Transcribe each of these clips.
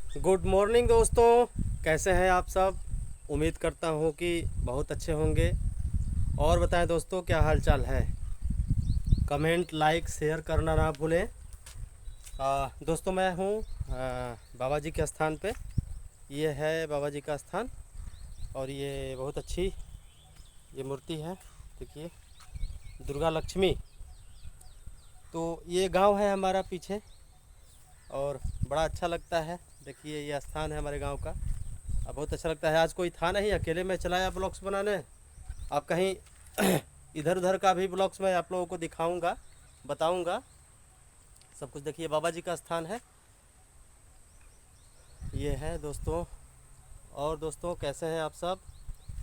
Good morning दोस्तों, कैसे हैं आप सब। उम्मीद करता हूं कि बहुत अच्छे होंगे। और बताएं दोस्तों, क्या हाल चाल है। कमेंट लाइक शेयर करना ना भूलें। दोस्तों मैं हूं बाबा जी के स्थान पे। ये है बाबा जी का स्थान और ये बहुत अच्छी ये मूर्ति है। देखिए, दुर्गा लक्ष्मी। तो ये गांव है हमारा पीछे और बड़ा अच्छा लगता है। देखिए, ये स्थान है हमारे गांव का। बहुत अच्छा लगता है। आज कोई था नहीं, अकेले मैं चलाया ब्लॉग्स बनाने। आप कहीं इधर उधर का भी ब्लॉग्स मैं आप लोगों को दिखाऊंगा, बताऊंगा सब कुछ। देखिए, बाबा जी का स्थान है ये है दोस्तों। और दोस्तों कैसे हैं आप सब।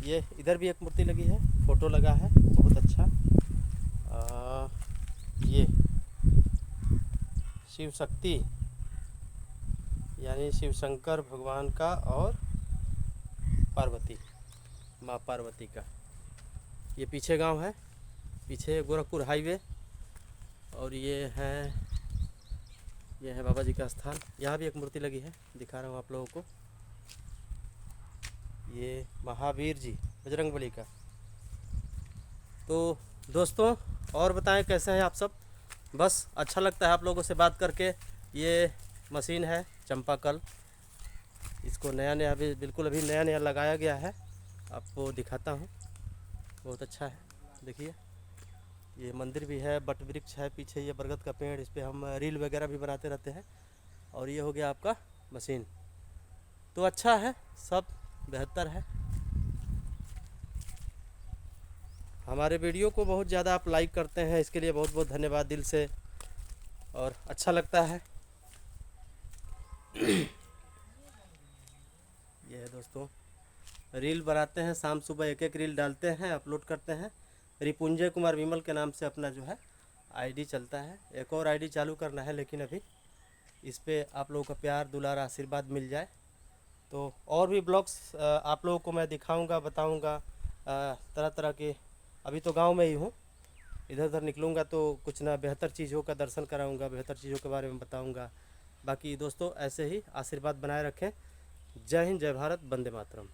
ये इधर भी एक मूर्ति लगी है, फ़ोटो लगा है, बहुत अच्छा। ये शिव शक्ति यानी शिव शंकर भगवान का और पार्वती, माँ पार्वती का। ये पीछे गांव है, पीछे गोरखपुर हाईवे। और ये है बाबा जी का स्थान। यहाँ भी एक मूर्ति लगी है, दिखा रहा हूँ आप लोगों को। ये महावीर जी, बजरंगबली का। तो दोस्तों और बताएं कैसे हैं आप सब। बस अच्छा लगता है आप लोगों से बात करके। ये मशीन है चंपाकल, इसको नया नया अभी बिल्कुल अभी नया नया लगाया गया है। आपको दिखाता हूँ, बहुत अच्छा है। देखिए, ये मंदिर भी है, बट वृक्ष है पीछे, ये बरगद का पेड़, इस पर हम रील वगैरह भी बनाते रहते हैं। और ये हो गया आपका मशीन। तो अच्छा है, सब बेहतर है। हमारे वीडियो को बहुत ज़्यादा आप लाइक करते हैं, इसके लिए बहुत बहुत धन्यवाद दिल से। और अच्छा लगता है। ये है दोस्तों, रील बनाते हैं, शाम सुबह एक एक रील डालते हैं, अपलोड करते हैं। रिपुंजय कुमार विमल के नाम से अपना जो है आईडी चलता है। एक और आईडी चालू करना है, लेकिन अभी इस पर आप लोगों का प्यार दुलार आशीर्वाद मिल जाए तो और भी ब्लॉग्स आप लोगों को मैं दिखाऊंगा, बताऊंगा तरह तरह के। अभी तो गांव में ही हूँ, इधर उधर निकलूँगा तो कुछ ना बेहतर चीज़ों का दर्शन कराऊंगा, बेहतर चीज़ों के बारे में बताऊंगा। बाकी दोस्तों ऐसे ही आशीर्वाद बनाए रखें। जय हिंद, जय भारत, वंदे मातरम।